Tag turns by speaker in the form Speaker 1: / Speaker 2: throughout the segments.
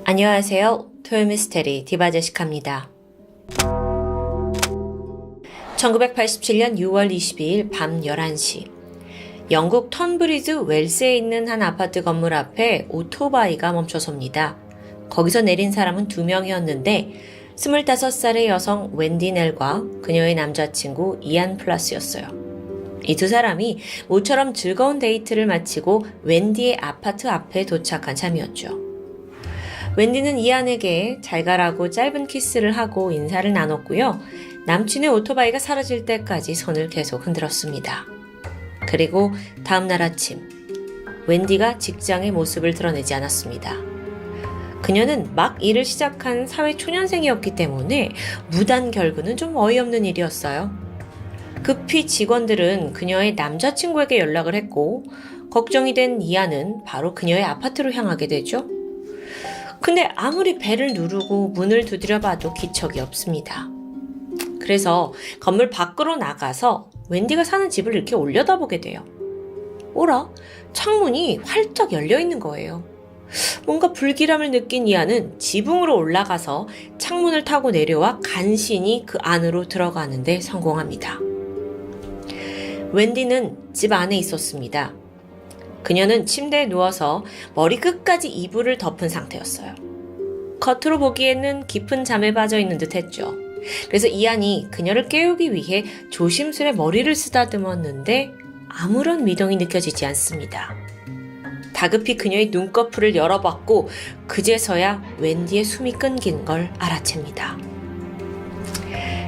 Speaker 1: 안녕하세요. 토요미스테리 디바제시카입니다. 1987년 6월 22일 밤 11시 영국 턴브리즈 웰스에 있는 한 아파트 건물 앞에 오토바이가 멈춰섭니다. 거기서 내린 사람은 2명이었는데 25살의 여성 웬디 넬과 그녀의 남자친구 이안 플러스였어요. 이 두 사람이 모처럼 즐거운 데이트를 마치고 웬디의 아파트 앞에 도착한 참이었죠. 웬디는 이안에게 잘 가라고 짧은 키스를 하고 인사를 나눴고요. 남친의 오토바이가 사라질 때까지 손을 계속 흔들었습니다. 그리고 다음날 아침, 웬디가 직장의 모습을 드러내지 않았습니다. 그녀는 막 일을 시작한 사회초년생이었기 때문에 무단 결근은 좀 어이없는 일이었어요. 급히 직원들은 그녀의 남자친구에게 연락을 했고 걱정이 된 이안은 바로 그녀의 아파트로 향하게 되죠. 근데 아무리 벨을 누르고 문을 두드려봐도 기척이 없습니다. 그래서 건물 밖으로 나가서 웬디가 사는 집을 이렇게 올려다보게 돼요. 오라, 창문이 활짝 열려있는 거예요. 뭔가 불길함을 느낀 이안은 지붕으로 올라가서 창문을 타고 내려와 간신히 그 안으로 들어가는데 성공합니다. 웬디는 집 안에 있었습니다. 그녀는 침대에 누워서 머리 끝까지 이불을 덮은 상태였어요. 겉으로 보기에는 깊은 잠에 빠져 있는 듯 했죠. 그래서 이안이 그녀를 깨우기 위해 조심스레 머리를 쓰다듬었는데 아무런 미동이 느껴지지 않습니다. 다급히 그녀의 눈꺼풀을 열어봤고 그제서야 웬디의 숨이 끊긴 걸 알아챕니다.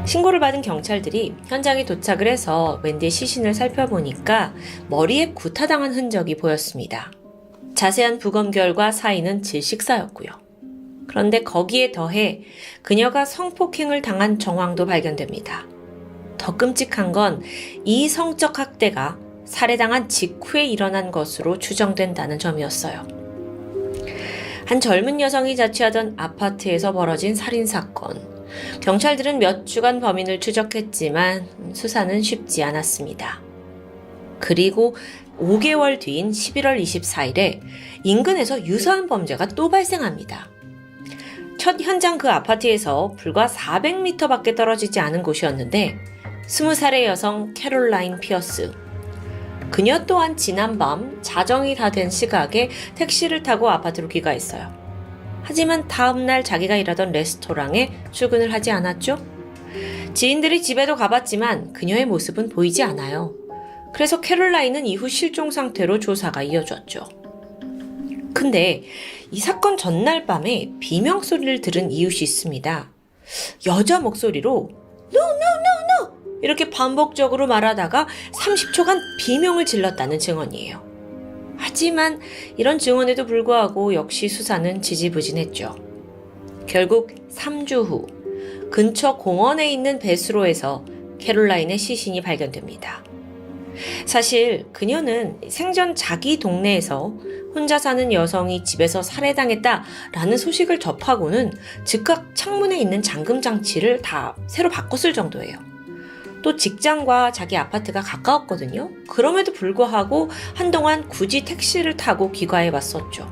Speaker 1: 신고를 받은 경찰들이 현장에 도착을 해서 웬디의 시신을 살펴보니까 머리에 구타당한 흔적이 보였습니다. 자세한 부검 결과 사인은 질식사였고요. 그런데 거기에 더해 그녀가 성폭행을 당한 정황도 발견됩니다. 더 끔찍한 건 이 성적 학대가 살해당한 직후에 일어난 것으로 추정된다는 점이었어요. 한 젊은 여성이 자취하던 아파트에서 벌어진 살인사건. 경찰들은 몇 주간 범인을 추적했지만 수사는 쉽지 않았습니다. 그리고 5개월 뒤인 11월 24일에 인근에서 유사한 범죄가 또 발생합니다. 첫 현장 그 아파트에서 불과 400m 밖에 떨어지지 않은 곳이었는데 20살의 여성 캐롤라인 피어스. 그녀 또한 지난밤 자정이 다 된 시각에 택시를 타고 아파트로 귀가했어요. 하지만 다음날 자기가 일하던 레스토랑에 출근을 하지 않았죠? 지인들이 집에도 가봤지만 그녀의 모습은 보이지 않아요. 그래서 캐롤라인은 이후 실종 상태로 조사가 이어졌죠. 근데 이 사건 전날 밤에 비명소리를 들은 이웃이 있습니다. 여자 목소리로 No, no, no, no! 이렇게 반복적으로 말하다가 30초간 비명을 질렀다는 증언이에요. 하지만 이런 증언에도 불구하고 역시 수사는 지지부진했죠. 결국 3주 후 근처 공원에 있는 배수로에서 캐롤라인의 시신이 발견됩니다. 사실 그녀는 생전 자기 동네에서 혼자 사는 여성이 집에서 살해당했다라는 소식을 접하고는 즉각 창문에 있는 잠금 장치를 다 새로 바꿨을 정도예요. 또 직장과 자기 아파트가 가까웠거든요. 그럼에도 불구하고 한동안 굳이 택시를 타고 귀가해 왔었죠.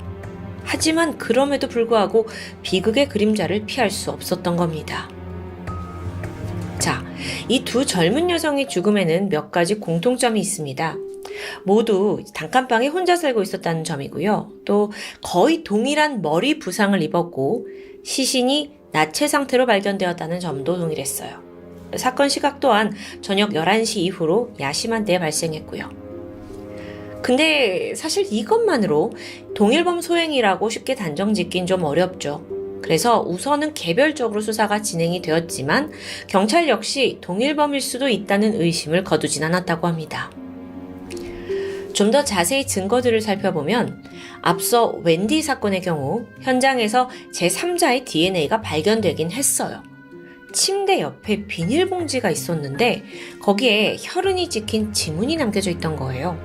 Speaker 1: 하지만 그럼에도 불구하고 비극의 그림자를 피할 수 없었던 겁니다. 자, 이 두 젊은 여성의 죽음에는 몇 가지 공통점이 있습니다. 모두 단칸방에 혼자 살고 있었다는 점이고요. 또 거의 동일한 머리 부상을 입었고 시신이 나체 상태로 발견되었다는 점도 동일했어요. 사건 시각 또한 저녁 11시 이후로 야심한 때에 발생했고요. 근데 사실 이것만으로 동일범 소행이라고 쉽게 단정 짓긴 좀 어렵죠. 그래서 우선은 개별적으로 수사가 진행이 되었지만 경찰 역시 동일범일 수도 있다는 의심을 거두진 않았다고 합니다. 좀 더 자세히 증거들을 살펴보면 앞서 웬디 사건의 경우 현장에서 제3자의 DNA가 발견되긴 했어요. 침대 옆에 비닐봉지가 있었는데 거기에 혈흔이 찍힌 지문이 남겨져 있던 거예요.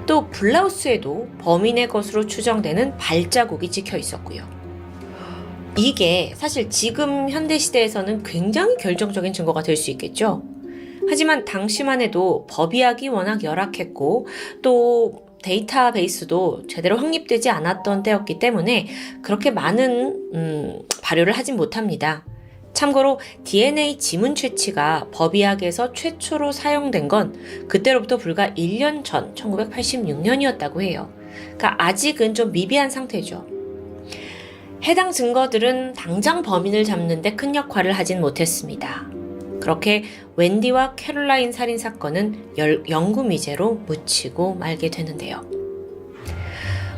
Speaker 1: 또 블라우스에도 범인의 것으로 추정되는 발자국이 찍혀 있었고요. 이게 사실 지금 현대시대에서는 굉장히 결정적인 증거가 될 수 있겠죠. 하지만 당시만 해도 법의학이 워낙 열악했고 또 데이터베이스도 제대로 확립되지 않았던 때였기 때문에 그렇게 많은 발효를 하진 못합니다. 참고로 DNA 지문 채취가 법의학에서 최초로 사용된 건 그때로부터 불과 1년 전 1986년이었다고 해요. 그러니까 아직은 좀 미비한 상태죠. 해당 증거들은 당장 범인을 잡는 데 큰 역할을 하진 못했습니다. 그렇게 웬디와 캐롤라인 살인 사건은 영구미제로 묻히고 말게 되는데요.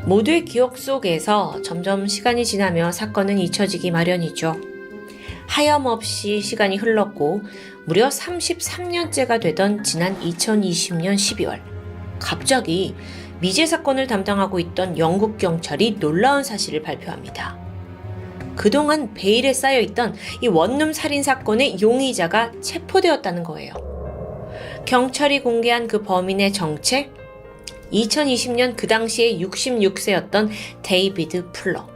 Speaker 1: 모두의 기억 속에서 점점 시간이 지나며 사건은 잊혀지기 마련이죠. 하염없이 시간이 흘렀고 무려 33년째가 되던 지난 2020년 12월 갑자기 미제 사건을 담당하고 있던 영국 경찰이 놀라운 사실을 발표합니다. 그동안 베일에 쌓여있던 이 원룸 살인 사건의 용의자가 체포되었다는 거예요. 경찰이 공개한 그 범인의 정체? 2020년 그 당시에 66세였던 데이비드 풀러.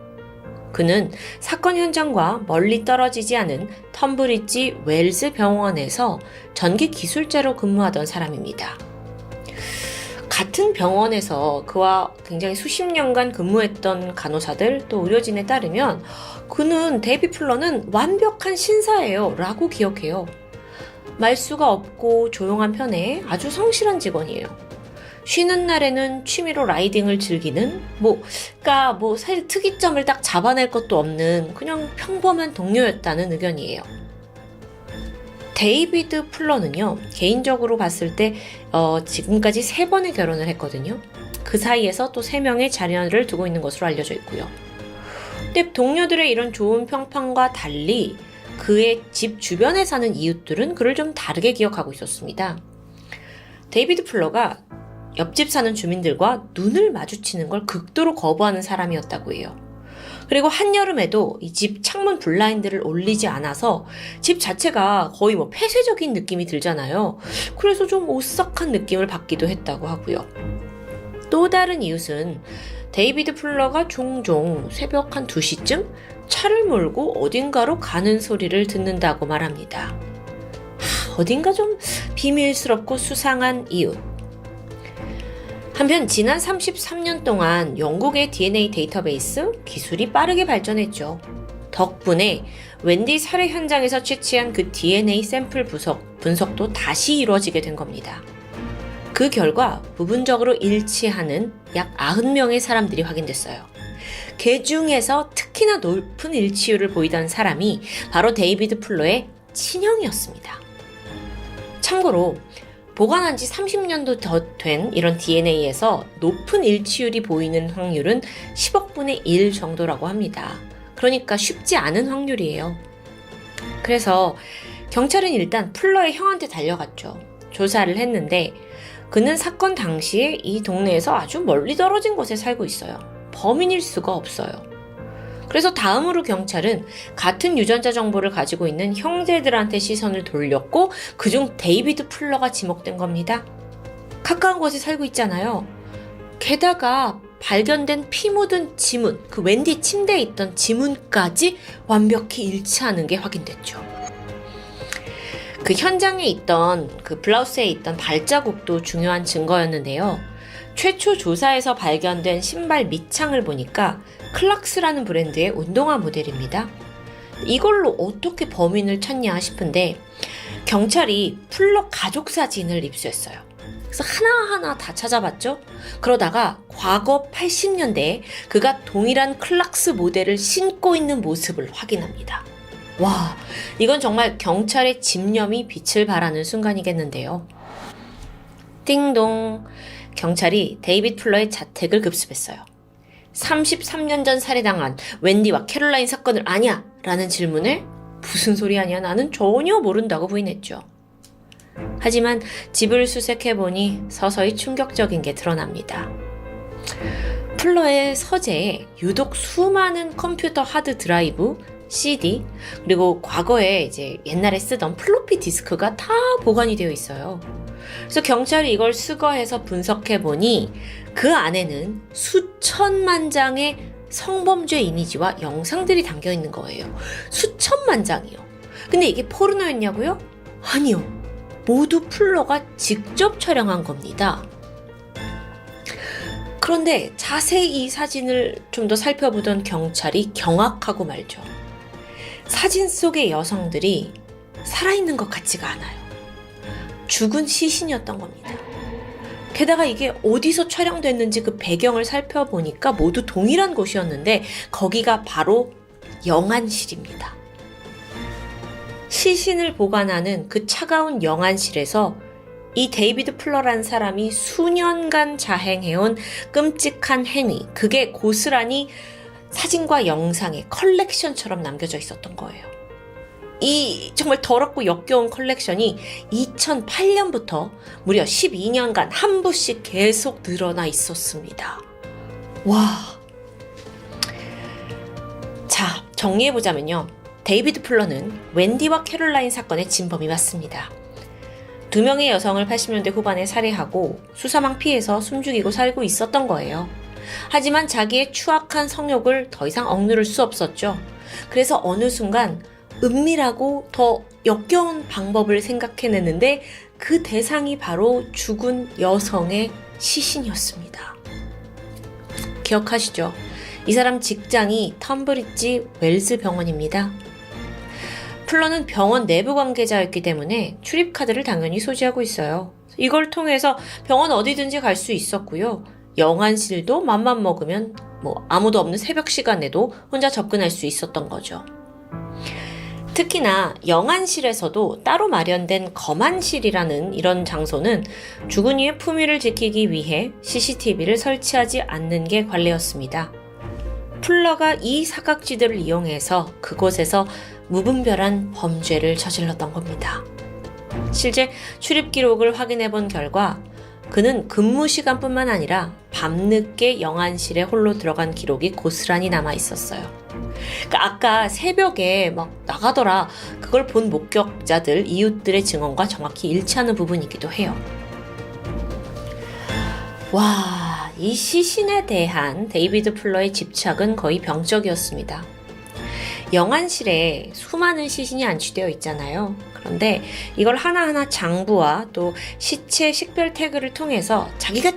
Speaker 1: 그는 사건 현장과 멀리 떨어지지 않은 텀브리지 웰스 병원에서 전기 기술자로 근무하던 사람입니다. 같은 병원에서 그와 굉장히 수십 년간 근무했던 간호사들 또 의료진에 따르면 그는 데이비드 풀러는 완벽한 신사예요 라고 기억해요. 말수가 없고 조용한 편에 아주 성실한 직원이에요. 쉬는 날에는 취미로 라이딩을 즐기는 그러니까 사실 특이점을 딱 잡아낼 것도 없는 그냥 평범한 동료였다는 의견이에요. 데이비드 풀러는요, 개인적으로 봤을 때 지금까지 3번의 결혼을 했거든요. 그 사이에서 또 3명의 자녀를 두고 있는 것으로 알려져 있고요. 근데 동료들의 이런 좋은 평판과 달리 그의 집 주변에 사는 이웃들은 그를 좀 다르게 기억하고 있었습니다. 데이비드 풀러가 옆집 사는 주민들과 눈을 마주치는 걸 극도로 거부하는 사람이었다고 해요. 그리고 한여름에도 이 집 창문 블라인드를 올리지 않아서 집 자체가 거의 폐쇄적인 느낌이 들잖아요. 그래서 좀 오싹한 느낌을 받기도 했다고 하고요. 또 다른 이웃은 데이비드 풀러가 종종 새벽 한 2시쯤 차를 몰고 어딘가로 가는 소리를 듣는다고 말합니다. 어딘가 좀 비밀스럽고 수상한 이웃. 한편 지난 33년 동안 영국의 DNA 데이터베이스 기술이 빠르게 발전했죠. 덕분에 웬디 살해 현장에서 채취한 그 DNA 샘플 분석도 다시 이루어지게 된 겁니다. 그 결과 부분적으로 일치하는 약 90명의 사람들이 확인됐어요. 그 중에서 특히나 높은 일치율을 보이던 사람이 바로 데이비드 풀러의 친형이었습니다. 참고로 보관한 지 30년도 더 된 이런 DNA에서 높은 일치율이 보이는 확률은 10억 분의 1 정도라고 합니다. 그러니까 쉽지 않은 확률이에요. 그래서 경찰은 일단 풀러의 형한테 달려갔죠. 조사를 했는데 그는 사건 당시에 이 동네에서 아주 멀리 떨어진 곳에 살고 있어요. 범인일 수가 없어요. 그래서 다음으로 경찰은 같은 유전자 정보를 가지고 있는 형제들한테 시선을 돌렸고 그중 데이비드 풀러가 지목된 겁니다. 가까운 곳에 살고 있잖아요. 게다가 발견된 피 묻은 지문, 그 웬디 침대에 있던 지문까지 완벽히 일치하는 게 확인됐죠. 그 현장에 있던 그 블라우스에 있던 발자국도 중요한 증거였는데요. 최초 조사에서 발견된 신발 밑창을 보니까 클락스라는 브랜드의 운동화 모델입니다. 이걸로 어떻게 범인을 찾냐 싶은데 경찰이 풀러 가족 사진을 입수했어요. 그래서 하나하나 다 찾아봤죠. 그러다가 과거 80년대에 그가 동일한 클락스 모델을 신고 있는 모습을 확인합니다. 와, 이건 정말 경찰의 집념이 빛을 발하는 순간이겠는데요. 띵동. 경찰이 데이비드 풀러의 자택을 급습했어요. 33년 전 살해당한 웬디와 캐롤라인 사건을 아냐? 라는 질문에 무슨 소리 아니야? 나는 전혀 모른다고 부인했죠. 하지만 집을 수색해보니 서서히 충격적인 게 드러납니다. 풀러의 서재에 유독 수많은 컴퓨터 하드 드라이브, CD, 그리고 과거에 이제 옛날에 쓰던 플로피 디스크가 다 보관이 되어 있어요. 그래서 경찰이 이걸 수거해서 분석해보니 그 안에는 수천만 장의 성범죄 이미지와 영상들이 담겨 있는 거예요. 수천만 장이요. 근데 이게 포르노였냐고요? 아니요. 모두 풀러가 직접 촬영한 겁니다. 그런데 자세히 이 사진을 좀 더 살펴보던 경찰이 경악하고 말죠. 사진 속의 여성들이 살아있는 것 같지가 않아요. 죽은 시신이었던 겁니다. 게다가 이게 어디서 촬영됐는지 그 배경을 살펴보니까 모두 동일한 곳이었는데 거기가 바로 영안실입니다. 시신을 보관하는 그 차가운 영안실에서 이 데이비드 플러라는 사람이 수년간 자행해온 끔찍한 행위, 그게 고스란히 사진과 영상의 컬렉션처럼 남겨져 있었던 거예요. 이 정말 더럽고 역겨운 컬렉션이 2008년부터 무려 12년간 한 부씩 계속 늘어나 있었습니다. 와. 자, 정리해보자면요. 데이비드 플러는 웬디와 캐롤라인 사건의 진범이 맞습니다. 2명의 여성을 80년대 후반에 살해하고 수사망 피해서 숨죽이고 살고 있었던 거예요. 하지만 자기의 추악한 성욕을 더 이상 억누를 수 없었죠. 그래서 어느 순간 은밀하고 더 역겨운 방법을 생각해냈는데 그 대상이 바로 죽은 여성의 시신이었습니다. 기억하시죠? 이 사람 직장이 텀브리지 웰스 병원입니다. 플러는 병원 내부 관계자였기 때문에 출입카드를 당연히 소지하고 있어요. 이걸 통해서 병원 어디든지 갈 수 있었고요. 영안실도 맘만 먹으면 아무도 없는 새벽 시간에도 혼자 접근할 수 있었던 거죠. 특히나 영안실에서도 따로 마련된 검안실이라는 이런 장소는 죽은 이의 품위를 지키기 위해 CCTV를 설치하지 않는 게 관례였습니다. 플러가 이 사각지대를 이용해서 그곳에서 무분별한 범죄를 저질렀던 겁니다. 실제 출입 기록을 확인해 본 결과 그는 근무 시간뿐만 아니라 밤늦게 영안실에 홀로 들어간 기록이 고스란히 남아 있었어요. 그러니까 아까 새벽에 막 나가더라, 그걸 본 목격자들, 이웃들의 증언과 정확히 일치하는 부분이기도 해요. 와, 이 시신에 대한 데이비드 플러의 집착은 거의 병적이었습니다. 영안실에 수많은 시신이 안치되어 있잖아요. 그런데 이걸 하나하나 장부와 또 시체 식별 태그를 통해서 자기가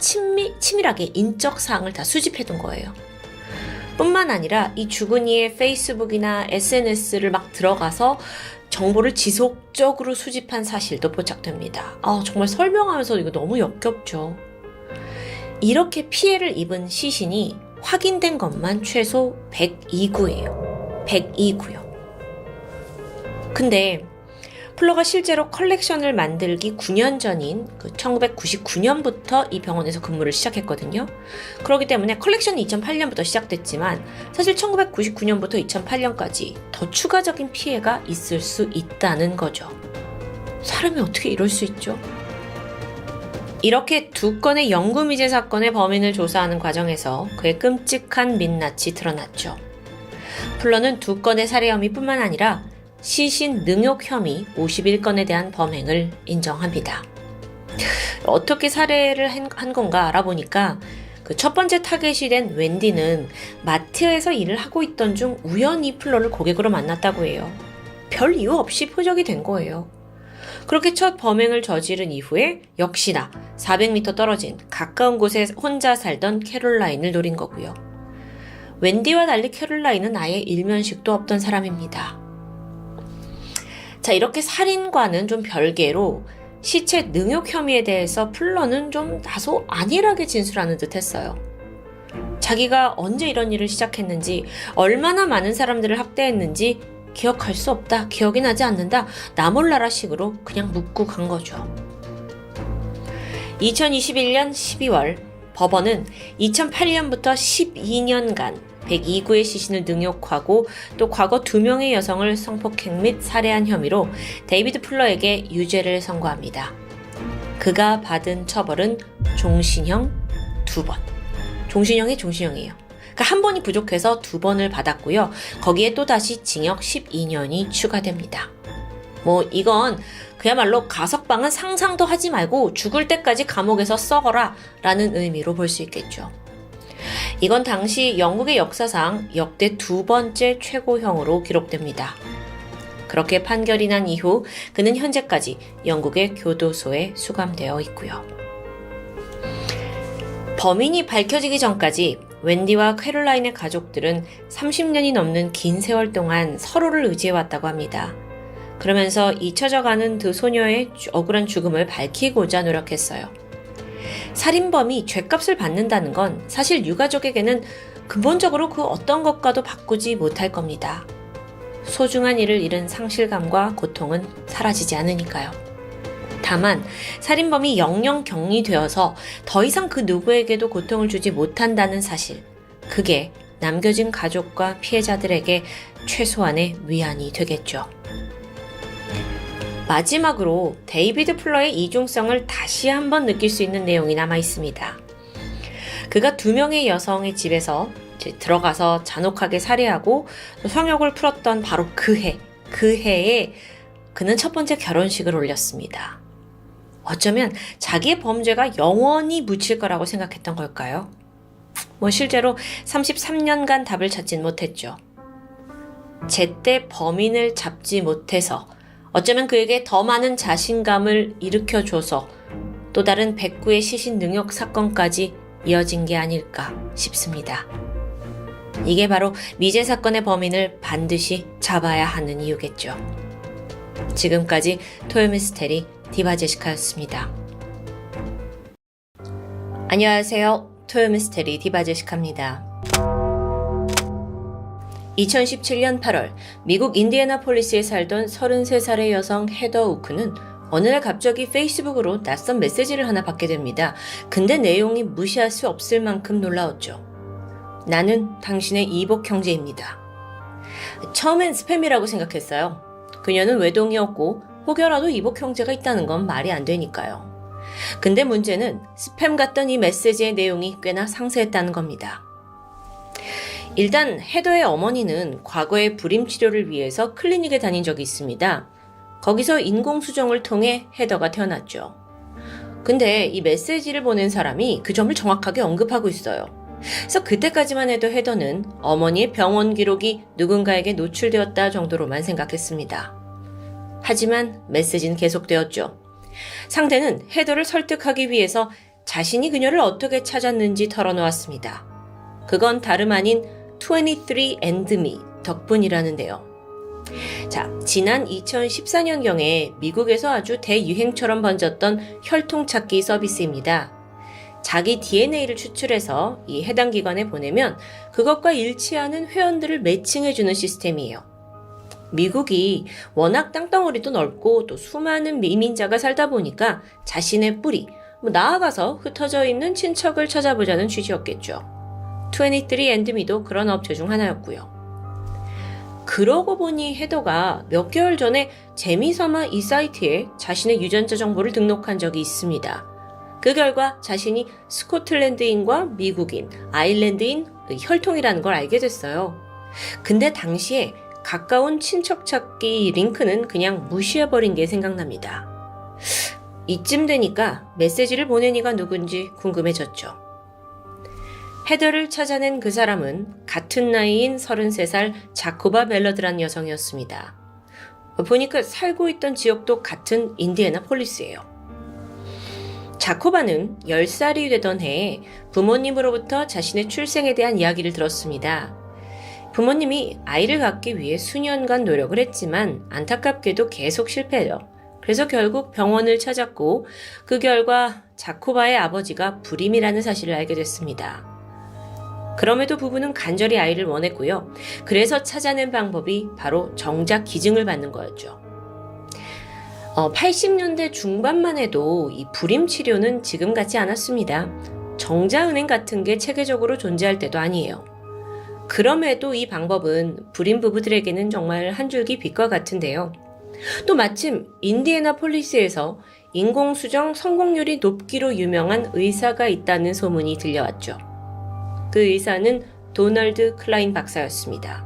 Speaker 1: 치밀하게 인적 사항을 다 수집해둔 거예요. 뿐만 아니라 이 죽은 이의 페이스북이나 SNS를 막 들어가서 정보를 지속적으로 수집한 사실도 포착됩니다. 정말 설명하면서 이거 너무 역겹죠. 이렇게 피해를 입은 시신이 확인된 것만 최소 102구예요. 102구요. 근데 플러가 실제로 컬렉션을 만들기 9년 전인 1999년부터 이 병원에서 근무를 시작했거든요. 그렇기 때문에 컬렉션이 2008년부터 시작됐지만 사실 1999년부터 2008년까지 더 추가적인 피해가 있을 수 있다는 거죠. 사람이 어떻게 이럴 수 있죠? 이렇게 2건의 영구미제 사건의 범인을 조사하는 과정에서 그의 끔찍한 민낯이 드러났죠. 플러는 2건의 살해 혐의뿐만 아니라 시신 능욕 혐의 51건에 대한 범행을 인정합니다. 어떻게 살해를 한 건가 알아보니까 그 첫 번째 타겟이 된 웬디는 마트에서 일을 하고 있던 중 우연히 플러를 고객으로 만났다고 해요. 별 이유 없이 표적이 된 거예요. 그렇게 첫 범행을 저지른 이후에 역시나 400m 떨어진 가까운 곳에 혼자 살던 캐롤라인을 노린 거고요. 웬디와 달리 캐롤라인은 아예 일면식도 없던 사람입니다. 자, 이렇게 살인과는 좀 별개로 시체 능욕 혐의에 대해서 플러는 좀 다소 안일하게 진술하는 듯 했어요. 자기가 언제 이런 일을 시작했는지, 얼마나 많은 사람들을 학대했는지 기억할 수 없다, 기억이 나지 않는다, 나 몰라라 식으로 그냥 묻고 간 거죠. 2021년 12월 법원은 2008년부터 12년간 102구의 시신을 능욕하고 또 과거 2명의 여성을 성폭행 및 살해한 혐의로 데이비드 플러에게 유죄를 선고합니다. 그가 받은 처벌은 종신형 2번. 종신형이 종신형이에요. 그러니까 한 번이 부족해서 2번을 받았고요. 거기에 또다시 징역 12년이 추가됩니다. 이건 그야말로 가석방은 상상도 하지 말고 죽을 때까지 감옥에서 썩어라 라는 의미로 볼 수 있겠죠. 이건 당시 영국의 역사상 역대 2번째 최고형으로 기록됩니다. 그렇게 판결이 난 이후 그는 현재까지 영국의 교도소에 수감되어 있고요. 범인이 밝혀지기 전까지 웬디와 캐롤라인의 가족들은 30년이 넘는 긴 세월 동안 서로를 의지해왔다고 합니다. 그러면서 잊혀져가는 두 소녀의 억울한 죽음을 밝히고자 노력했어요. 살인범이 죗값을 받는다는 건 사실 유가족에게는 근본적으로 그 어떤 것과도 바꾸지 못할 겁니다. 소중한 일을 잃은 상실감과 고통은 사라지지 않으니까요. 다만 살인범이 영영 격리되어서 더 이상 그 누구에게도 고통을 주지 못한다는 사실, 그게 남겨진 가족과 피해자들에게 최소한의 위안이 되겠죠. 마지막으로 데이비드 플러의 이중성을 다시 한번 느낄 수 있는 내용이 남아 있습니다. 그가 2명의 여성의 집에서 들어가서 잔혹하게 살해하고 성욕을 풀었던 바로 그 해에 그는 첫 번째 결혼식을 올렸습니다. 어쩌면 자기의 범죄가 영원히 묻힐 거라고 생각했던 걸까요? 실제로 33년간 답을 찾진 못했죠. 제때 범인을 잡지 못해서 어쩌면 그에게 더 많은 자신감을 일으켜줘서 또 다른 백구의 시신 능욕 사건까지 이어진 게 아닐까 싶습니다. 이게 바로 미제 사건의 범인을 반드시 잡아야 하는 이유겠죠. 지금까지 토요미스테리 디바제시카였습니다. 안녕하세요. 토요미스테리 디바제시카입니다. 2017년 8월 미국 인디애나폴리스에 살던 33살의 여성 헤더 우크는 어느 날 갑자기 페이스북으로 낯선 메시지를 하나 받게 됩니다. 근데 내용이 무시할 수 없을 만큼 놀라웠죠. 나는 당신의 이복 형제입니다. 처음엔 스팸이라고 생각했어요. 그녀는 외동이었고 혹여라도 이복 형제가 있다는 건 말이 안 되니까요. 근데 문제는 스팸 같던 이 메시지의 내용이 꽤나 상세했다는 겁니다. 일단 헤더의 어머니는 과거에 불임 치료를 위해서 클리닉에 다닌 적이 있습니다. 거기서 인공수정을 통해 헤더가 태어났죠. 근데 이 메시지를 보낸 사람이 그 점을 정확하게 언급하고 있어요. 그래서 그때까지만 해도 헤더는 어머니의 병원 기록이 누군가에게 노출되었다 정도로만 생각했습니다. 하지만 메시지는 계속되었죠. 상대는 헤더를 설득하기 위해서 자신이 그녀를 어떻게 찾았는지 털어놓았습니다. 그건 다름 아닌 23andMe 덕분이라는데요. 자, 지난 2014년경에 미국에서 아주 대유행처럼 번졌던 혈통찾기 서비스입니다. 자기 DNA를 추출해서 이 해당 기관에 보내면 그것과 일치하는 회원들을 매칭해주는 시스템이에요. 미국이 워낙 땅덩어리도 넓고 또 수많은 이민자가 살다 보니까 자신의 뿌리, 나아가서 흩어져 있는 친척을 찾아보자는 취지였겠죠. 23andMe도 그런 업체 중 하나였고요. 그러고 보니 헤더가 몇 개월 전에 재미삼아 이 사이트에 자신의 유전자 정보를 등록한 적이 있습니다. 그 결과 자신이 스코틀랜드인과 미국인, 아일랜드인 혈통이라는 걸 알게 됐어요. 근데 당시에 가까운 친척 찾기 링크는 그냥 무시해버린 게 생각납니다. 이쯤 되니까 메시지를 보낸 이가 누군지 궁금해졌죠. 헤더를 찾아낸 그 사람은 같은 나이인 33살 자코바 벨러드란 여성이었습니다. 보니까 살고 있던 지역도 같은 인디애나폴리스예요. 자코바는 10살이 되던 해에 부모님으로부터 자신의 출생에 대한 이야기를 들었습니다. 부모님이 아이를 갖기 위해 수년간 노력을 했지만 안타깝게도 계속 실패해요. 그래서 결국 병원을 찾았고 그 결과 자코바의 아버지가 불임이라는 사실을 알게 됐습니다. 그럼에도 부부는 간절히 아이를 원했고요. 그래서 찾아낸 방법이 바로 정작 기증을 받는 거였죠. 80년대 중반만 해도 이 불임 치료는 지금 같지 않았습니다. 정자은행 같은 게 체계적으로 존재할 때도 아니에요. 그럼에도 이 방법은 불임 부부들에게는 정말 한 줄기 빛과 같은데요. 또 마침 인디애나폴리스에서 인공수정 성공률이 높기로 유명한 의사가 있다는 소문이 들려왔죠. 그 의사는 도널드 클라인 박사였습니다.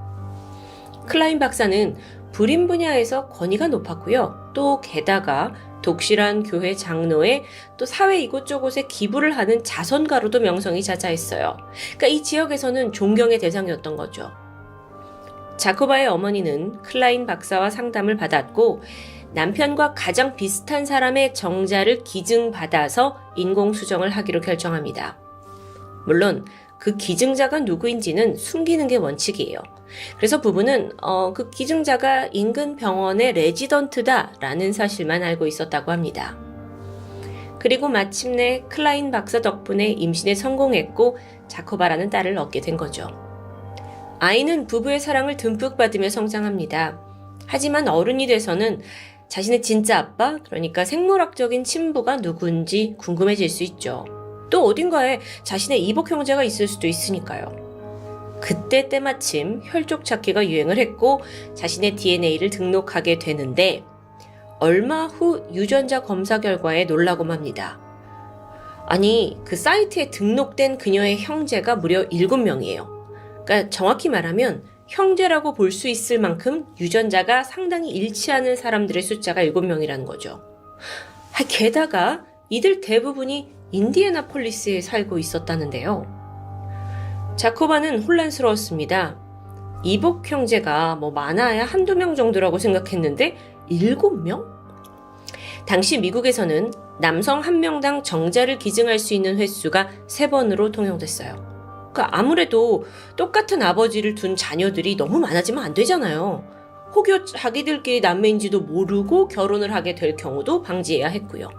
Speaker 1: 클라인 박사는 불임 분야에서 권위가 높았고요. 또 게다가 독실한 교회 장로에 또 사회 이곳저곳에 기부를 하는 자선가로도 명성이 자자했어요. 그러니까 이 지역에서는 존경의 대상이었던 거죠. 자코바의 어머니는 클라인 박사와 상담을 받았고 남편과 가장 비슷한 사람의 정자를 기증받아서 인공수정을 하기로 결정합니다. 물론 그 기증자가 누구인지는 숨기는 게 원칙이에요. 그래서 부부는 그 기증자가 인근 병원의 레지던트다라는 사실만 알고 있었다고 합니다. 그리고 마침내 클라인 박사 덕분에 임신에 성공했고 자코바라는 딸을 얻게 된 거죠. 아이는 부부의 사랑을 듬뿍 받으며 성장합니다. 하지만 어른이 돼서는 자신의 진짜 아빠, 그러니까 생물학적인 친부가 누군지 궁금해질 수 있죠. 또 어딘가에 자신의 이복 형제가 있을 수도 있으니까요. 그때 때마침 혈족 찾기가 유행을 했고 자신의 DNA를 등록하게 되는데 얼마 후 유전자 검사 결과에 놀라고 맙니다. 아니, 그 사이트에 등록된 그녀의 형제가 무려 7명이에요. 그러니까 정확히 말하면 형제라고 볼 수 있을 만큼 유전자가 상당히 일치하는 사람들의 숫자가 7명이라는 거죠. 게다가 이들 대부분이 인디애나폴리스에 살고 있었다는데요. 자코바는 혼란스러웠습니다. 이복 형제가 많아야 한두 명 정도라고 생각했는데 7명? 당시 미국에서는 남성 1명당 정자를 기증할 수 있는 횟수가 3번으로 통용됐어요. 그러니까 아무래도 똑같은 아버지를 둔 자녀들이 너무 많아지면 안 되잖아요. 혹여 자기들끼리 남매인지도 모르고 결혼을 하게 될 경우도 방지해야 했고요.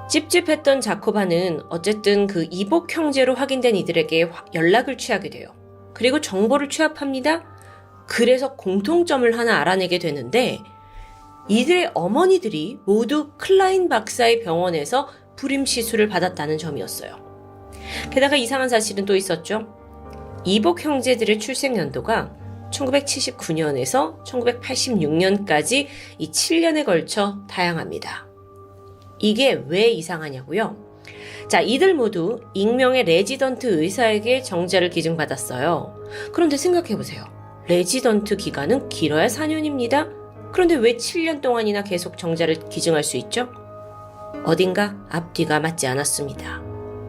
Speaker 1: 찝찝했던 자코바는 어쨌든 그 이복 형제로 확인된 이들에게 연락을 취하게 돼요. 그리고 정보를 취합합니다. 그래서 공통점을 하나 알아내게 되는데 이들의 어머니들이 모두 클라인 박사의 병원에서 불임 시술을 받았다는 점이었어요. 게다가 이상한 사실은 또 있었죠. 이복 형제들의 출생 연도가 1979년에서 1986년까지 이 7년에 걸쳐 다양합니다. 이게 왜 이상하냐고요? 자, 이들 모두 익명의 레지던트 의사에게 정자를 기증받았어요. 그런데 생각해보세요. 레지던트 기간은 길어야 4년입니다. 그런데 왜 7년 동안이나 계속 정자를 기증할 수 있죠? 어딘가 앞뒤가 맞지 않았습니다.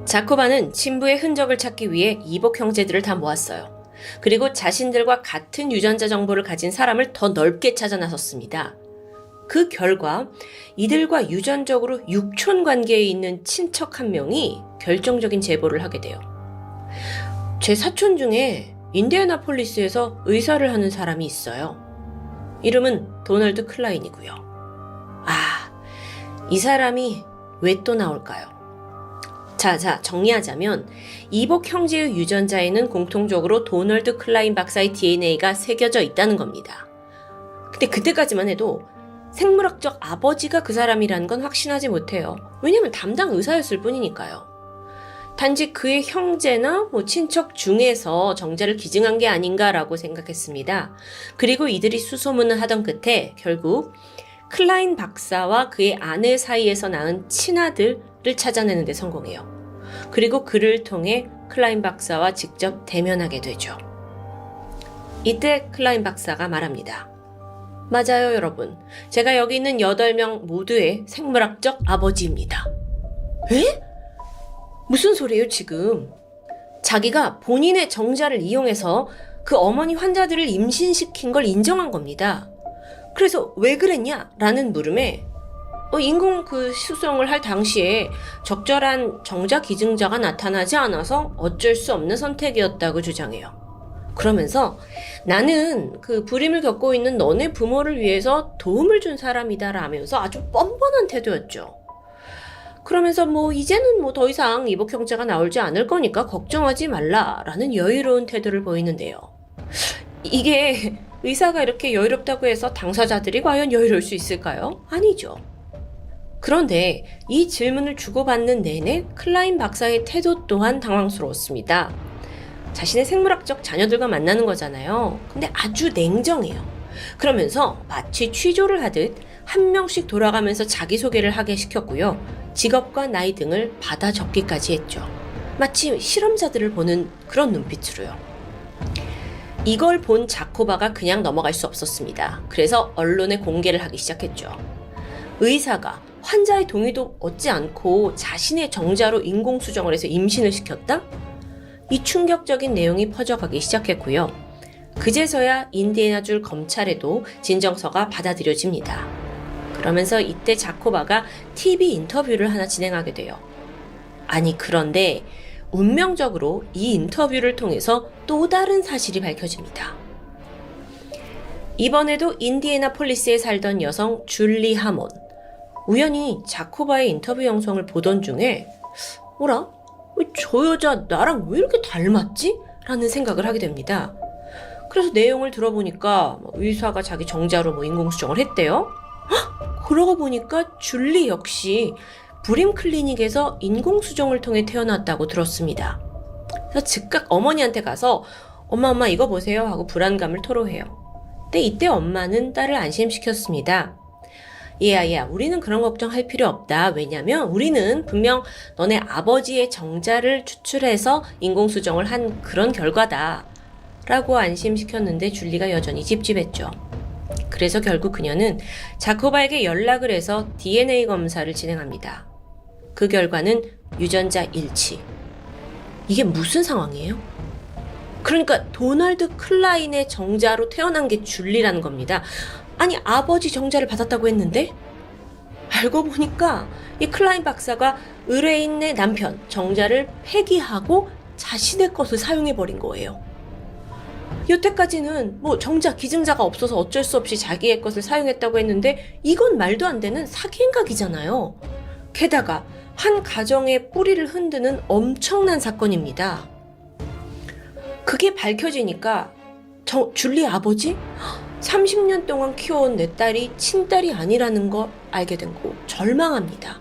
Speaker 1: 자코바는 친부의 흔적을 찾기 위해 이복 형제들을 다 모았어요. 그리고 자신들과 같은 유전자 정보를 가진 사람을 더 넓게 찾아 나섰습니다. 그 결과 이들과 유전적으로 육촌 관계에 있는 친척 한 명이 결정적인 제보를 하게 돼요. 제 사촌 중에 인디애나폴리스에서 의사를 하는 사람이 있어요. 이름은 도널드 클라인이고요. 이 사람이 왜 또 나올까요? 자, 정리하자면 이복 형제의 유전자에는 공통적으로 도널드 클라인 박사의 DNA가 새겨져 있다는 겁니다. 근데 그때까지만 해도 생물학적 아버지가 그 사람이라는 건 확신하지 못해요. 왜냐면 담당 의사였을 뿐이니까요. 단지 그의 형제나 친척 중에서 정자를 기증한 게 아닌가라고 생각했습니다. 그리고 이들이 수소문을 하던 끝에 결국 클라인 박사와 그의 아내 사이에서 낳은 친아들을 찾아내는 데 성공해요. 그리고 그를 통해 클라인 박사와 직접 대면하게 되죠. 이때 클라인 박사가 말합니다. 맞아요, 여러분. 제가 여기 있는 8명 모두의 생물학적 아버지입니다. 에? 무슨 소리예요, 지금? 자기가 본인의 정자를 이용해서 그 어머니 환자들을 임신시킨 걸 인정한 겁니다. 그래서 왜 그랬냐? 라는 물음에 인공 수정을 할 당시에 적절한 정자 기증자가 나타나지 않아서 어쩔 수 없는 선택이었다고 주장해요. 그러면서 나는 그 불임을 겪고 있는 너네 부모를 위해서 도움을 준 사람이다 라면서 아주 뻔뻔한 태도였죠. 그러면서 이제는 더 이상 이복 형제가 나오지 않을 거니까 걱정하지 말라라는 여유로운 태도를 보이는데요. 이게 의사가 이렇게 여유롭다고 해서 당사자들이 과연 여유로울 수 있을까요? 아니죠. 그런데 이 질문을 주고받는 내내 클라인 박사의 태도 또한 당황스러웠습니다. 자신의 생물학적 자녀들과 만나는 거잖아요. 근데 아주 냉정해요. 그러면서 마치 취조를 하듯 한 명씩 돌아가면서 자기소개를 하게 시켰고요. 직업과 나이 등을 받아 적기까지 했죠. 마치 실험자들을 보는 그런 눈빛으로요. 이걸 본 자코바가 그냥 넘어갈 수 없었습니다. 그래서 언론에 공개를 하기 시작했죠. 의사가 환자의 동의도 얻지 않고 자신의 정자로 인공수정을 해서 임신을 시켰다? 이 충격적인 내용이 퍼져가기 시작했고요. 그제서야 인디애나주 검찰에도 진정서가 받아들여집니다. 그러면서 이때 자코바가 TV 인터뷰를 하나 진행하게 돼요. 아니, 그런데 운명적으로 이 인터뷰를 통해서 또 다른 사실이 밝혀집니다. 이번에도 인디애나폴리스에 살던 여성 줄리 하몬. 우연히 자코바의 인터뷰 영상을 보던 중에 뭐라? 저 여자 나랑 왜 이렇게 닮았지? 라는 생각을 하게 됩니다. 그래서 내용을 들어보니까 의사가 자기 정자로 인공수정을 했대요. 그러고 보니까 줄리 역시 브림 클리닉에서 인공수정을 통해 태어났다고 들었습니다. 그래서 즉각 어머니한테 가서 엄마 이거 보세요 하고 불안감을 토로해요. 근데 이때 엄마는 딸을 안심시켰습니다. 얘야 우리는 그런 걱정할 필요 없다. 왜냐면 우리는 분명 너네 아버지의 정자를 추출해서 인공수정을 한 그런 결과다 라고 안심시켰는데 줄리가 여전히 찝찝했죠. 그래서 결국 그녀는 자코바에게 연락을 해서 DNA 검사를 진행합니다. 그 결과는 유전자 일치. 이게 무슨 상황이에요? 그러니까 도널드 클라인의 정자로 태어난 게 줄리라는 겁니다. 아니 아버지 정자를 받았다고 했는데? 알고 보니까 이 클라인 박사가 의뢰인의 남편 정자를 폐기하고 자신의 것을 사용해버린 거예요. 여태까지는 정자 기증자가 없어서 어쩔 수 없이 자기의 것을 사용했다고 했는데 이건 말도 안 되는 사기 행각이잖아요. 게다가 한 가정의 뿌리를 흔드는 엄청난 사건입니다. 그게 밝혀지니까 줄리 아버지? 30년 동안 키워온 내 딸이 친딸이 아니라는 걸 알게 된 거 절망합니다.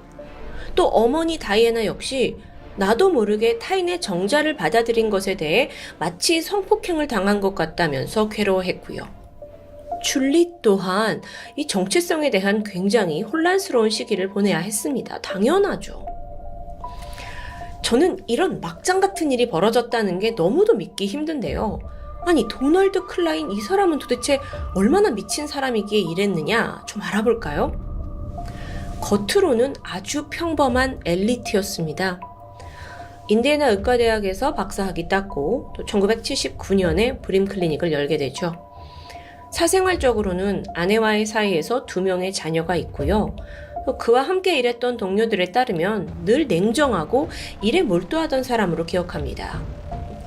Speaker 1: 또 어머니 다이애나 역시 나도 모르게 타인의 정자를 받아들인 것에 대해 마치 성폭행을 당한 것 같다면서 괴로워했고요. 줄리 또한 이 정체성에 대한 굉장히 혼란스러운 시기를 보내야 했습니다. 당연하죠. 저는 이런 막장 같은 일이 벌어졌다는 게 너무도 믿기 힘든데요. 아니 도널드 클라인 이 사람은 도대체 얼마나 미친 사람이기에 이랬느냐 좀 알아볼까요? 겉으로는 아주 평범한 엘리트였습니다. 인디애나 의과대학에서 박사학위 땄고 또 1979년에 브림 클리닉을 열게 되죠. 사생활적으로는 아내와의 사이에서 2명의 자녀가 있고요. 그와 함께 일했던 동료들에 따르면 늘 냉정하고 일에 몰두하던 사람으로 기억합니다.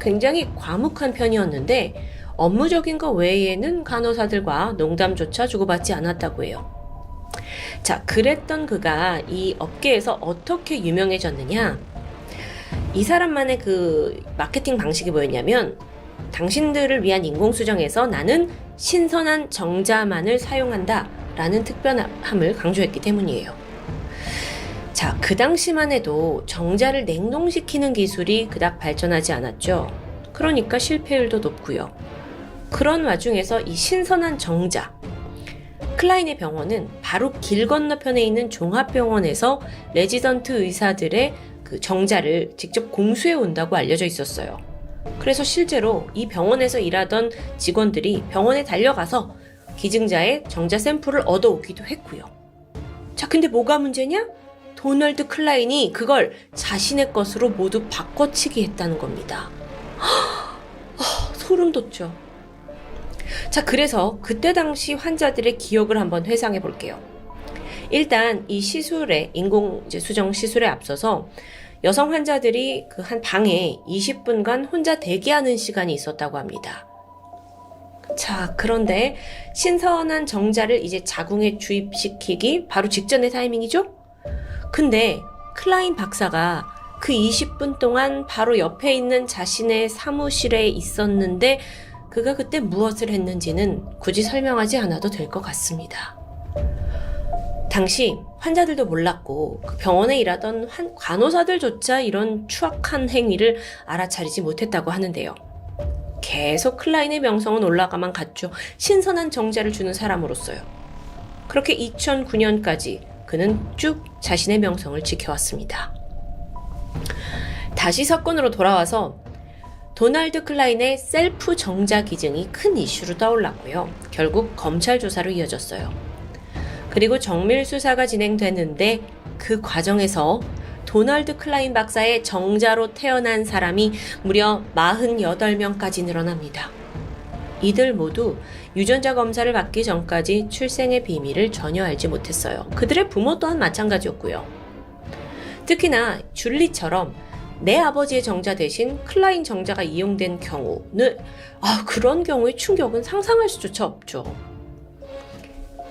Speaker 1: 굉장히 과묵한 편이었는데 업무적인 것 외에는 간호사들과 농담조차 주고받지 않았다고 해요. 자, 그랬던 그가 이 업계에서 어떻게 유명해졌느냐? 이 사람만의 그 마케팅 방식이 뭐였냐면 당신들을 위한 인공수정에서 나는 신선한 정자만을 사용한다 라는 특별함을 강조했기 때문이에요. 자, 그 당시만 해도 정자를 냉동시키는 기술이 그닥 발전하지 않았죠. 그러니까 실패율도 높고요. 그런 와중에서 이 신선한 정자, 클라인의 병원은 바로 길 건너편에 있는 종합병원에서 레지던트 의사들의 그 정자를 직접 공수해 온다고 알려져 있었어요. 그래서 실제로 이 병원에서 일하던 직원들이 병원에 달려가서 기증자의 정자 샘플을 얻어오기도 했고요. 자, 근데 뭐가 문제냐? 도널드 클라인이 그걸 자신의 것으로 모두 바꿔치기 했다는 겁니다. 소름 돋죠. 자, 그래서 그때 당시 환자들의 기억을 한번 회상해 볼게요. 일단 이 시술에 인공수정 시술에 앞서서 여성 환자들이 그 한 방에 20분간 혼자 대기하는 시간이 있었다고 합니다. 자, 그런데 신선한 정자를 이제 자궁에 주입시키기 바로 직전의 타이밍이죠? 근데 클라인 박사가 그 20분 동안 바로 옆에 있는 자신의 사무실에 있었는데 그가 그때 무엇을 했는지는 굳이 설명하지 않아도 될 것 같습니다. 당시 환자들도 몰랐고 그 병원에 일하던 간호사들조차 이런 추악한 행위를 알아차리지 못했다고 하는데요. 계속 클라인의 명성은 올라가만 갔죠. 신선한 정자를 주는 사람으로서요. 그렇게 2009년까지 그는 쭉 자신의 명성을 지켜왔습니다. 다시 사건으로 돌아와서 도널드 클라인의 셀프 정자 기증이 큰 이슈로 떠올랐고요. 결국 검찰 조사로 이어졌어요. 그리고 정밀 수사가 진행됐는데 그 과정에서 도널드 클라인 박사의 정자로 태어난 사람이 무려 48명까지 늘어납니다. 이들 모두 유전자 검사를 받기 전까지 출생의 비밀을 전혀 알지 못했어요. 그들의 부모 또한 마찬가지였고요. 특히나 줄리처럼 내 아버지의 정자 대신 클라인 정자가 이용된 경우는 그런 경우의 충격은 상상할 수조차 없죠.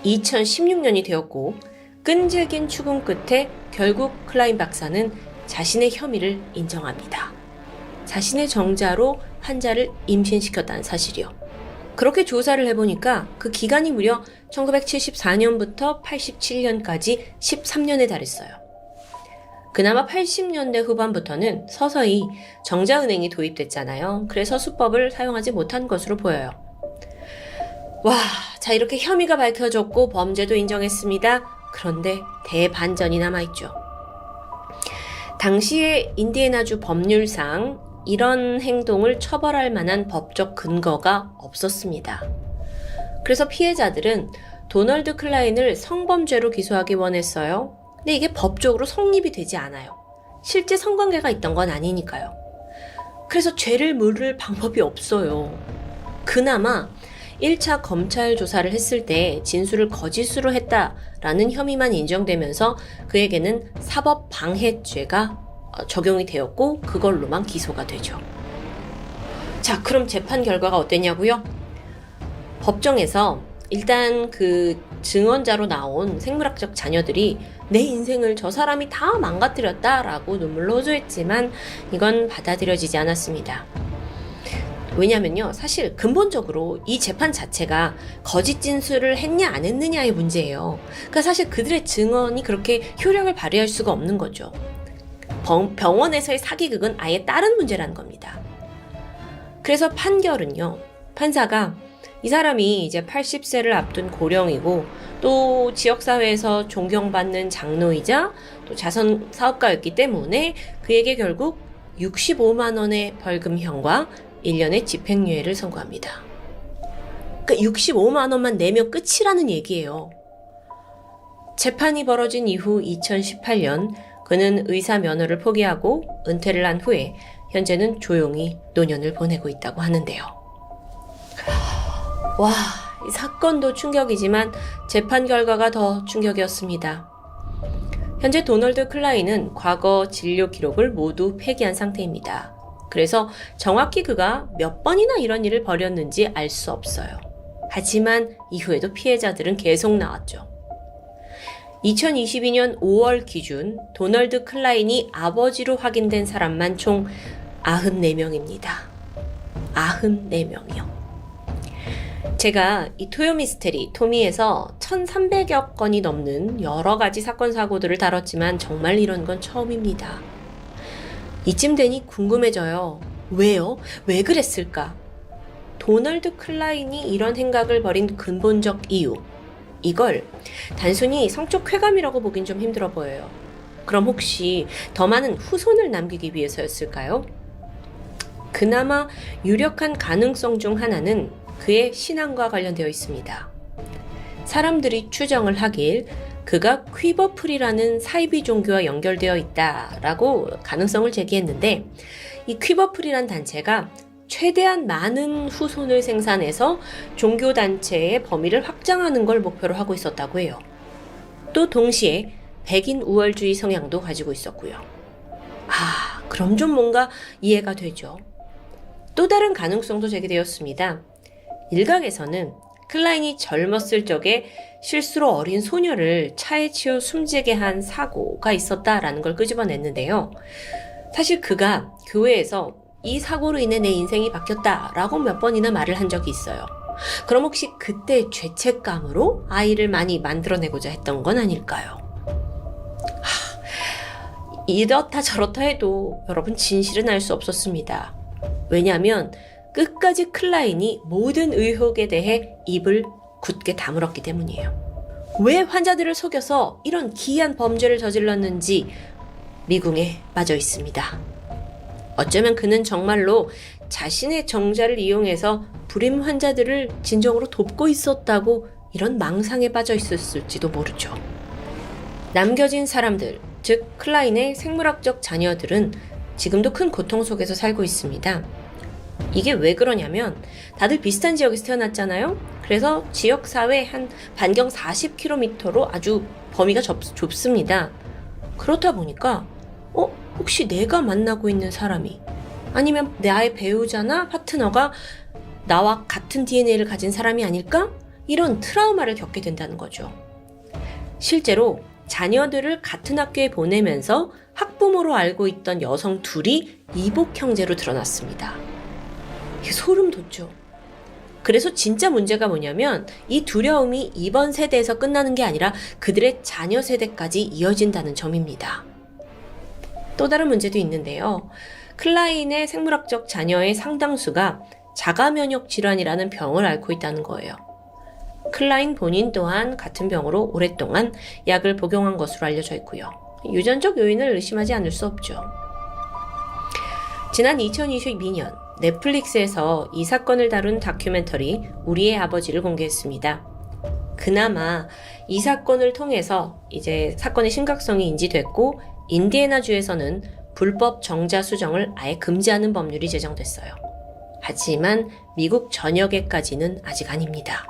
Speaker 1: 2016년이 되었고 끈질긴 추궁 끝에 결국 클라인 박사는 자신의 혐의를 인정합니다. 자신의 정자로 환자를 임신시켰다는 사실이요. 그렇게 조사를 해보니까 그 기간이 무려 1974년부터 87년까지 13년에 달했어요. 그나마 80년대 후반부터는 서서히 정자은행이 도입됐잖아요. 그래서 수법을 사용하지 못한 것으로 보여요. 자, 이렇게 혐의가 밝혀졌고 범죄도 인정했습니다. 그런데 대반전이 남아있죠. 당시의 인디애나주 법률상 이런 행동을 처벌할 만한 법적 근거가 없었습니다. 그래서 피해자들은 도널드 클라인을 성범죄로 기소하기 원했어요. 근데 이게 법적으로 성립이 되지 않아요. 실제 성관계가 있던 건 아니니까요. 그래서 죄를 물을 방법이 없어요. 그나마 1차 검찰 조사를 했을 때 진술을 거짓으로 했다라는 혐의만 인정되면서 그에게는 사법방해죄가 적용이 되었고 그걸로만 기소가 되죠. 자, 그럼 재판 결과가 어땠냐고요? 법정에서 일단 그 증언자로 나온 생물학적 자녀들이 내 인생을 저 사람이 다 망가뜨렸다라고 눈물로 호소했지만 이건 받아들여지지 않았습니다. 왜냐면요, 사실 근본적으로 이 재판 자체가 거짓 진술을 했냐 안 했느냐의 문제예요. 그러니까 사실 그들의 증언이 그렇게 효력을 발휘할 수가 없는 거죠. 병원에서의 사기극은 아예 다른 문제라는 겁니다. 그래서 판결은요, 판사가 이 사람이 이제 80세를 앞둔 고령이고 또 지역사회에서 존경받는 장로이자 또 자선 사업가였기 때문에 그에게 결국 65만 원의 벌금형과 1년의 집행유예를 선고합니다. 그러니까 65만 원만 내면 끝이라는 얘기예요. 재판이 벌어진 이후 2018년 그는 의사 면허를 포기하고 은퇴를 한 후에 현재는 조용히 노년을 보내고 있다고 하는데요. 이 사건도 충격이지만 재판 결과가 더 충격이었습니다. 현재 도널드 클라인은 과거 진료 기록을 모두 폐기한 상태입니다. 그래서 정확히 그가 몇 번이나 이런 일을 벌였는지 알 수 없어요. 하지만 이후에도 피해자들은 계속 나왔죠. 2022년 5월 기준 도널드 클라인이 아버지로 확인된 사람만 총 94명입니다. 94명이요. 제가 이 토요미스테리 토미에서 1300여 건이 넘는 여러 가지 사건 사고들을 다뤘지만 정말 이런 건 처음입니다. 이쯤 되니 궁금해져요. 왜요? 왜 그랬을까? 도널드 클라인이 이런 행각을 벌인 근본적 이유, 이걸 단순히 성적 쾌감이라고 보긴 좀 힘들어 보여요. 그럼 혹시 더 많은 후손을 남기기 위해서였을까요? 그나마 유력한 가능성 중 하나는 그의 신앙과 관련되어 있습니다. 사람들이 추정을 하길 그가 퀴버풀이라는 사이비 종교와 연결되어 있다라고 가능성을 제기했는데, 이 퀴버풀이란 단체가 최대한 많은 후손을 생산해서 종교단체의 범위를 확장하는 걸 목표로 하고 있었다고 해요. 또 동시에 백인 우월주의 성향도 가지고 있었고요. 그럼 좀 뭔가 이해가 되죠. 또 다른 가능성도 제기되었습니다. 일각에서는 클라인이 젊었을 적에 실수로 어린 소녀를 차에 치여 숨지게 한 사고가 있었다라는 걸 끄집어냈는데요. 사실 그가 교회에서 이 사고로 인해 내 인생이 바뀌었다라고 몇 번이나 말을 한 적이 있어요. 그럼 혹시 그때 죄책감으로 아이를 많이 만들어내고자 했던 건 아닐까요? 이렇다 저렇다 해도 여러분 진실은 알 수 없었습니다. 왜냐하면 끝까지 클라인이 모든 의혹에 대해 입을 굳게 다물었기 때문이에요. 왜 환자들을 속여서 이런 기이한 범죄를 저질렀는지 미궁에 빠져 있습니다. 어쩌면 그는 정말로 자신의 정자를 이용해서 불임 환자들을 진정으로 돕고 있었다고 이런 망상에 빠져 있었을지도 모르죠. 남겨진 사람들, 즉 클라인의 생물학적 자녀들은 지금도 큰 고통 속에서 살고 있습니다. 이게 왜 그러냐면 다들 비슷한 지역에서 태어났잖아요. 그래서 지역사회 한 반경 40km로 아주 범위가 좁습니다. 그렇다 보니까 혹시 내가 만나고 있는 사람이 아니면 나의 배우자나 파트너가 나와 같은 DNA를 가진 사람이 아닐까? 이런 트라우마를 겪게 된다는 거죠. 실제로 자녀들을 같은 학교에 보내면서 학부모로 알고 있던 여성 둘이 이복 형제로 드러났습니다. 이게 소름 돋죠. 그래서 진짜 문제가 뭐냐면 이 두려움이 이번 세대에서 끝나는 게 아니라 그들의 자녀 세대까지 이어진다는 점입니다. 또 다른 문제도 있는데요. 클라인의 생물학적 자녀의 상당수가 자가면역 질환이라는 병을 앓고 있다는 거예요. 클라인 본인 또한 같은 병으로 오랫동안 약을 복용한 것으로 알려져 있고요. 유전적 요인을 의심하지 않을 수 없죠. 지난 2022년 넷플릭스에서 이 사건을 다룬 다큐멘터리 우리의 아버지를 공개했습니다. 그나마 이 사건을 통해서 이제 사건의 심각성이 인지됐고 인디애나주에서는 불법 정자 수정을 아예 금지하는 법률이 제정됐어요. 하지만 미국 전역에까지는 아직 아닙니다.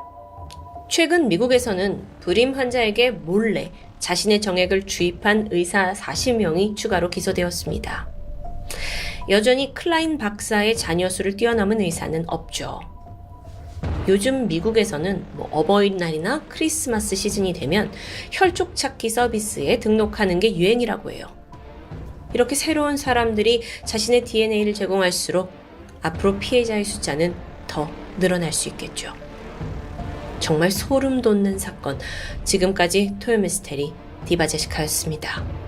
Speaker 1: 최근 미국에서는 불임 환자에게 몰래 자신의 정액을 주입한 의사 40명이 추가로 기소되었습니다. 여전히 클라인 박사의 자녀 수를 뛰어넘은 의사는 없죠. 요즘 미국에서는 어버이날이나 크리스마스 시즌이 되면 혈족 찾기 서비스에 등록하는 게 유행이라고 해요. 이렇게 새로운 사람들이 자신의 DNA를 제공할수록 앞으로 피해자의 숫자는 더 늘어날 수 있겠죠. 정말 소름 돋는 사건. 지금까지 토요미스테리 디바제시카였습니다.